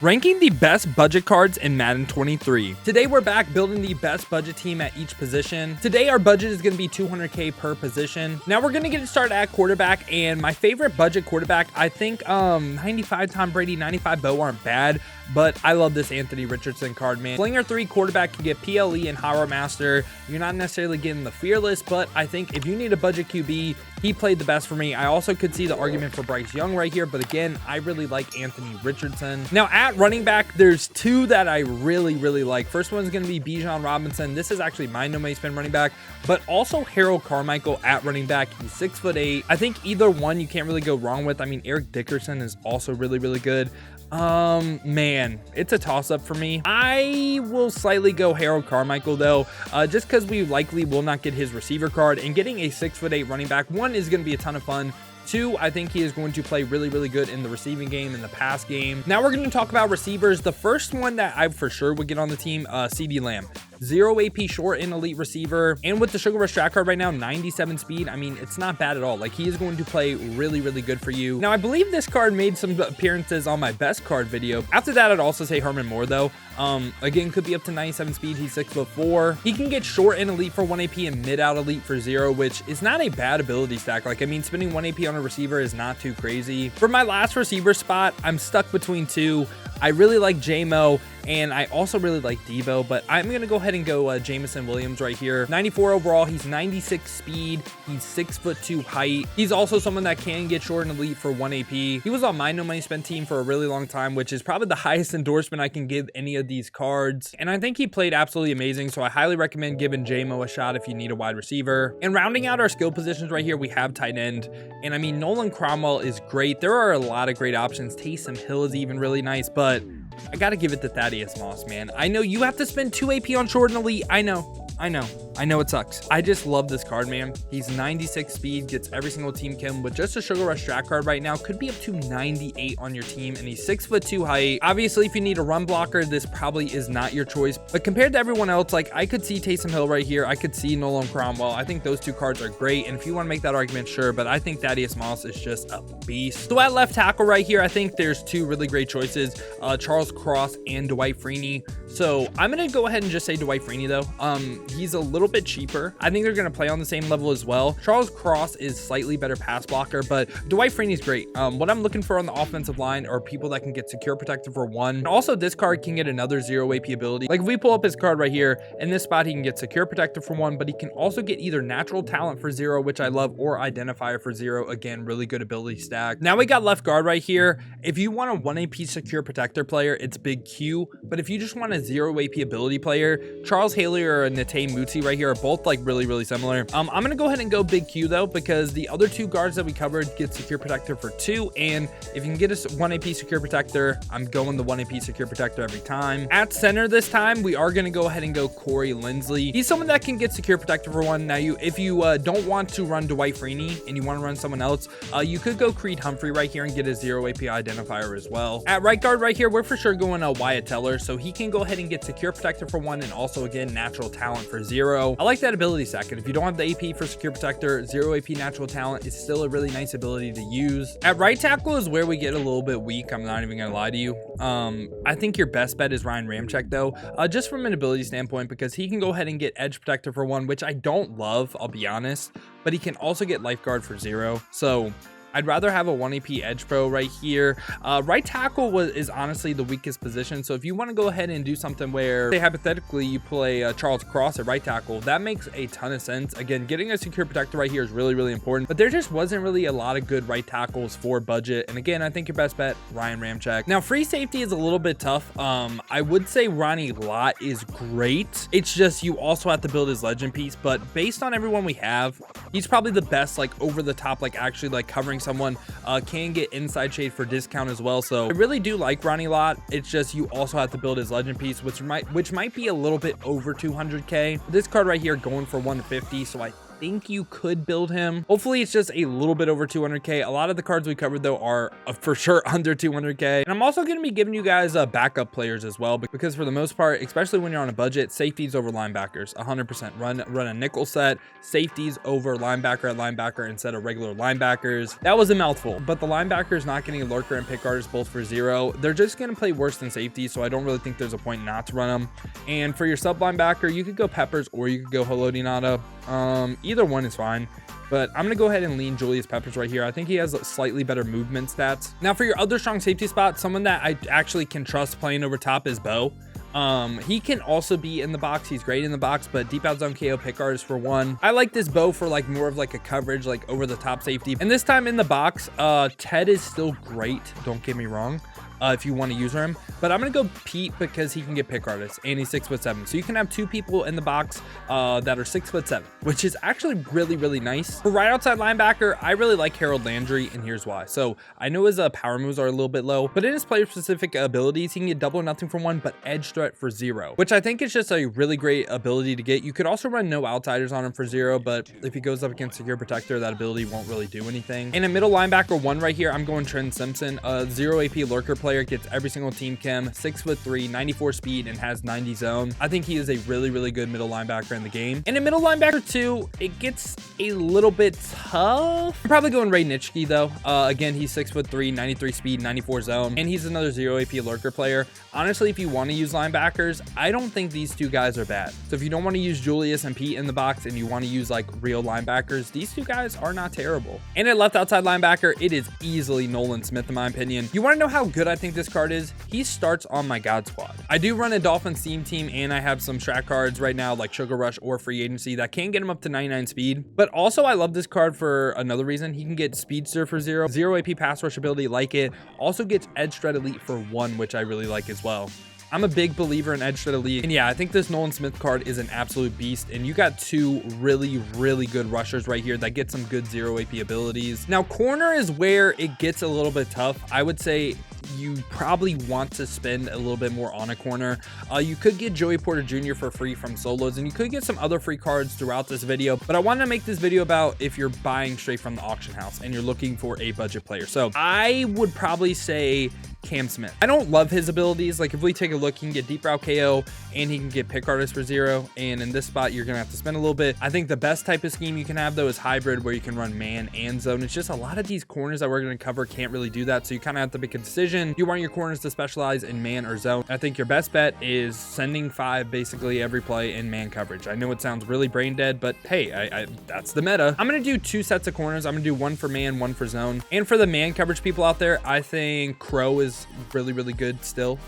Ranking the best budget cards in Madden 23. Today we're back building the best budget team at each position. Today our budget is going to be 200k per position. Now we're going to get started at quarterback, and my favorite budget quarterback, I think 95 Tom Brady, 95 Bo aren't bad, but I love this Anthony Richardson card, man. Slinger 3 quarterback can get PLE and Howard Master. You're not necessarily getting the fearless, but I think if you need a budget QB, he played the best for me. I also could see the argument for Bryce Young right here, but again, I really like Anthony Richardson. Now at running back, there's two that I really like. First one is going to be Bijan Robinson. This is actually my no money spend running back, but also Harold Carmichael at running back. He's 6'8". I think either one you can't really go wrong with. I mean, Eric Dickerson is also really good. Man, it's a toss-up for me. I will slightly go Harold Carmichael though, just because we likely will not get his receiver card, and getting a 6'8" running back, one, is going to be a ton of fun. Two, I think he is going to play really good in the receiving game, in the pass game. Now we're going to talk about receivers. The first one that I for sure would get on the team, CeeDee Lamb. 0 AP short and elite receiver, and with the Sugar Rush strat card right now, 97 speed. I mean, it's not bad at all. Like, he is going to play really good for you. Now I believe this card made some appearances on my best card video. After that, I'd also say Herman Moore though. Again, could be up to 97 speed. He's 6'4". He can get short and elite for 1 AP and mid out elite for 0, which is not a bad ability stack. Like, I mean, spending 1 AP on a receiver is not too crazy. For my last receiver spot, I'm stuck between two. I really like J-Mo, and I also really like Debo, but I'm going to go ahead and go Jameson Williams right here. 94 overall. He's 96 speed. He's 6'2" height. He's also someone that can get short and elite for 1 AP. He was on my no money spend team for a really long time, which is probably the highest endorsement I can give any of these cards. And I think he played absolutely amazing, so I highly recommend giving J-Mo a shot if you need a wide receiver. And rounding out our skill positions right here, we have tight end. And I mean, Nolan Cromwell is great. There are a lot of great options. Taysom Hill is even really nice, but I gotta give it to Thaddeus Moss, man. I know you have to spend 2 AP on short and elite. I know it sucks. I just love this card, man. He's 96 speed, gets every single team kill with just a Sugar Rush strat card right now. Could be up to 98 on your team, and he's 6'2" height. Obviously, if you need a run blocker, this probably is not your choice. But compared to everyone else, like, I could see Taysom Hill right here. I could see Nolan Cromwell. I think those two cards are great. And if you want to make that argument, sure. But I think Thaddeus Moss is just a beast. So at left tackle right here, I think there's two really great choices, Charles Cross and Dwight Freeney. So I'm going to go ahead and just say Dwight Freeney though. He's a little bit cheaper. I think they're going to play on the same level as well. Charles Cross is slightly better pass blocker, but Dwight Freeney's great. What I'm looking for on the offensive line are people that can get secure protector for 1. And also, this card can get another 0 AP ability. Like, if we pull up his card right here, in this spot, he can get secure protector for 1, but he can also get either natural talent for 0, which I love, or identifier for 0. Again, really good ability stack. Now we got left guard right here. If you want a 1 AP secure protector player, it's Big Q. But if you just want a 0 AP ability player, Charles Haley or Nate Mutsi right here are both like really similar. I'm gonna go ahead and go Big Q though, because the other two guards that we covered get secure protector for 2, and if you can get a 1 AP secure protector, I'm going the 1 AP secure protector every time. At center this time, we are gonna go ahead and go Corey Linsley. He's someone that can get secure protector for 1. Now, if you don't want to run Dwight Freeney and you want to run someone else, you could go Creed Humphrey right here and get a 0 AP identifier as well. At right guard right here, we're for sure going Wyatt Teller, so he can go ahead and get secure protector for 1, and also again natural talent for 0. I like that ability stack, and if you don't have the AP for secure protector, 0 AP natural talent is still a really nice ability to use. At right tackle is where we get a little bit weak. I'm not even gonna lie to you. I think your best bet is Ryan Ramczyk though, just from an ability standpoint, because he can go ahead and get edge protector for 1, which I don't love, I'll be honest, but he can also get lifeguard for 0. So I'd rather have a 1 AP edge pro right here. Right tackle is honestly the weakest position. So if you want to go ahead and do something where, say, hypothetically, you play Charles Cross at right tackle, that makes a ton of sense. Again, getting a secure protector right here is really important. But there just wasn't really a lot of good right tackles for budget. And again, I think your best bet, Ryan Ramczyk. Now, free safety is a little bit tough. I would say Ronnie Lott is great. It's just you also have to build his legend piece. But based on everyone we have, he's probably the best, like, over the top, like, actually, like, covering someone. Can get inside shade for discount as well. So I really do like Ronnie Lott. It's just you also have to build his legend piece, which might be a little bit over 200k. This card right here going for 150, so I think you could build him. Hopefully it's just a little bit over 200k. A lot of the cards we covered though are for sure under 200k. And I'm also going to be giving you guys backup players as well, because for the most part, especially when you're on a budget, safeties over linebackers 100%. Run a nickel set, safeties over linebacker at linebacker instead of regular linebackers. That was a mouthful, but the linebackers not getting a lurker and pick artist both for 0. They're just going to play worse than safety, so I don't really think there's a point not to run them. And for your sub linebacker, you could go Peppers or you could go Holodinata. Either one is fine, but I'm going to go ahead and lean Julius Peppers right here. I think he has slightly better movement stats. Now for your other strong safety spot, someone that I actually can trust playing over top is Bo. He can also be in the box. He's great in the box, but deep out zone KO pick artist for 1. I like this Bo for like more of like a coverage, like over the top safety. And this time in the box, Ted is still great. Don't get me wrong. If you want to use him, but I'm gonna go Pete because he can get pick artists and he's 6'7", so you can have 2 people in the box that are 6'7", which is actually really nice. For right outside linebacker, I really like Harold Landry, and here's why. So I know his power moves are a little bit low, but in his player specific abilities, he can get double or nothing for 1, but edge threat for 0, which I think is just a really great ability to get. You could also run no outsiders on him for 0, but if he goes up against secure protector, that ability won't really do anything. And a middle linebacker 1 right here, I'm going Trent Simpson, 0 AP lurker player, gets every single team chem, 6'3", 94 speed, and has 90 zone. I think he is a really good middle linebacker in the game. And in middle linebacker 2, it gets a little bit tough. I'm probably going Ray Nitschke though. Again, he's 6'3", 93 speed, 94 zone, and he's another 0 AP lurker player. Honestly, if you want to use linebackers, I don't think these 2 guys are bad. So if you don't want to use Julius and Pete in the box and you want to use like real linebackers, these 2 guys are not terrible. And at left outside linebacker, it is easily Nolan Smith in my opinion. You want to know how good I think this card is? He starts on my God squad. I do run a Dolphins team and I have some strat cards right now like Sugar Rush or Free Agency that can get him up to 99 speed. But also I love this card for another reason. He can get Speedster for 0 AP pass rush ability, like it. Also gets Edge Threat Elite for 1, which I really like as well. I'm a big believer in Edge Threat Elite. And yeah, I think this Nolan Smith card is an absolute beast. And you got 2 really good rushers right here that get some good 0 AP abilities. Now, corner is where it gets a little bit tough. I would say you probably want to spend a little bit more on a corner. You could get Joey Porter Jr. for free from solos, and you could get some other free cards throughout this video, but I wanted to make this video about if you're buying straight from the auction house and you're looking for a budget player. So I would probably say Cam Smith. I don't love his abilities. Like if we take a look, he can get deep route KO and he can get pick artist for 0. And in this spot, you're gonna have to spend a little bit. I think the best type of scheme you can have though is hybrid, where you can run man and zone. It's just a lot of these corners that we're gonna cover can't really do that. So you kind of have to make a decision. You want your corners to specialize in man or zone. I think your best bet is sending 5 basically every play in man coverage. I know it sounds really brain dead, but hey, that's the meta. I'm gonna do 2 sets of corners. I'm gonna do 1 for man, 1 for zone. And for the man coverage people out there, I think Crow is really good still.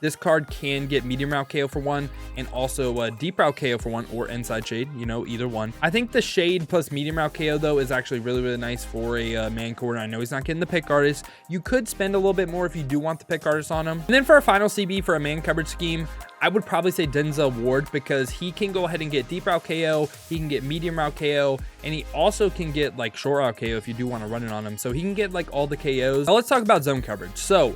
This card can get medium route KO for 1 and also deep route KO for 1 or inside shade, you know, either one. I think the shade plus medium route KO though is actually really nice for a man corner. I know he's not getting the pick artist. You could spend a little bit more if you do want the pick artist on him. And then for a final CB for a man coverage scheme, I would probably say Denzel Ward, because he can go ahead and get deep route KO, he can get medium route KO, and he also can get like short route KO if you do want to run it on him. So he can get like all the KOs. Now let's talk about zone coverage. So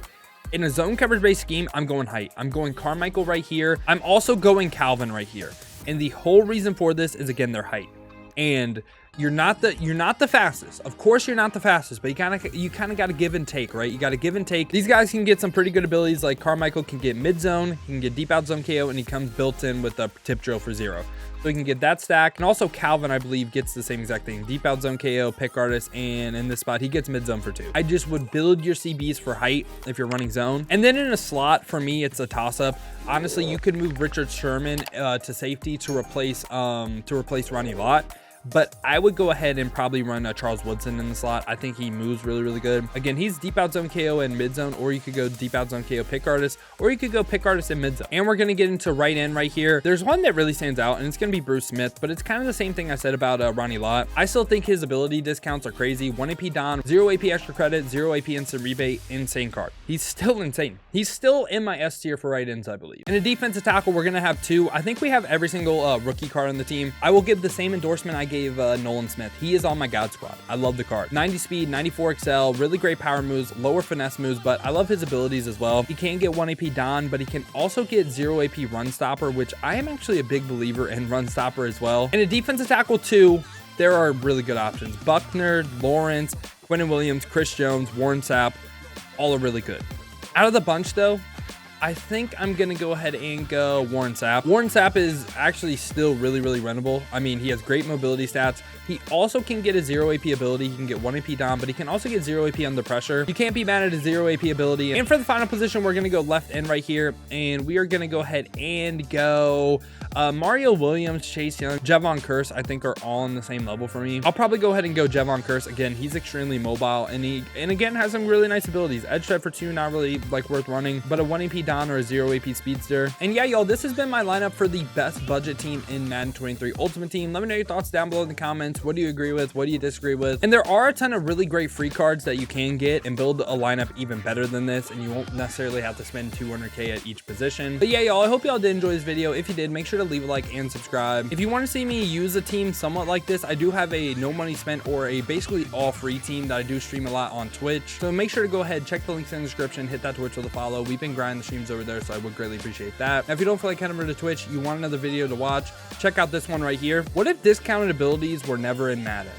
in a zone coverage based scheme, I'm going height. I'm going Carmichael right here. I'm also going Calvin right here. And the whole reason for this is, again, their height. And you're not the fastest. Of course you're not the fastest, but you kind of got to give and take, right? You got to give and take. These guys can get some pretty good abilities. Like Carmichael can get mid zone, he can get deep out zone KO, and he comes built in with a tip drill for 0. So he can get that stack. And also Calvin, I believe, gets the same exact thing. Deep out zone KO, pick artist, and in this spot, he gets mid zone for 2. I just would build your CBs for height if you're running zone. And then in a slot, for me, it's a toss up. Honestly, you could move Richard Sherman to safety to replace Ronnie Lott. But I would go ahead and probably run Charles Woodson in the slot. I think he moves really good. Again, he's deep out zone KO and mid zone, or you could go deep out zone KO pick artist, or you could go pick artist in mid zone. And we're going to get into right end right here. There's one that really stands out, and it's going to be Bruce Smith, but it's kind of the same thing I said about Ronnie Lott. I still think his ability discounts are crazy. 1 AP Don, 0 AP extra credit, 0 AP instant rebate, insane card. He's still insane. He's still in my S tier for right ends, I believe. In a defensive tackle, we're going to have 2. I think we have every single rookie card on the team. I will give the same endorsement I gave Nolan Smith. He is on my God squad. I love the card. 90 speed, 94 excel, really great power moves, lower finesse moves, but I love his abilities as well. He can get 1 AP Don, but he can also get 0 AP run stopper, which I am actually a big believer in run stopper as well. And a defensive tackle too, there are really good options. Buckner, Lawrence, Quentin Williams, Chris Jones, Warren Sapp, all are really good. Out of the bunch though, I think I'm going to go ahead and go Warren Sapp. Warren Sapp is actually still really rentable. I mean, he has great mobility stats. He also can get a 0 AP ability. He can get 1 AP Dom, but he can also get 0 AP under pressure. You can't be mad at a 0 AP ability. And for the final position, we're going to go left end right here. And we are going to go ahead and go Mario Williams, Chase Young, Javon Curse, I think are all on the same level for me. I'll probably go ahead and go Javon Curse. Again, he's extremely mobile and again has some really nice abilities. Edge strike for 2, not really like worth running, but a 1 AP Don or a 0 AP speedster. And yeah, y'all, this has been my lineup for the best budget team in Madden 23 Ultimate Team. Let me know your thoughts down below in the comments. What do you agree with? What do you disagree with? And there are a ton of really great free cards that you can get and build a lineup even better than this, and you won't necessarily have to spend 200K at each position. But yeah, y'all, I hope y'all did enjoy this video. If you did, make sure to leave a like and subscribe. If you want to see me use a team somewhat like this, I do have a no money spent or a basically all free team that I do stream a lot on Twitch. So make sure to go ahead, check the links in the description, hit that Twitch with a follow. We've been grinding the streams over there, so I would greatly appreciate that. Now, if you don't feel like heading over to Twitch, you want another video to watch, check out this one right here. What if discounted abilities were never in Madden?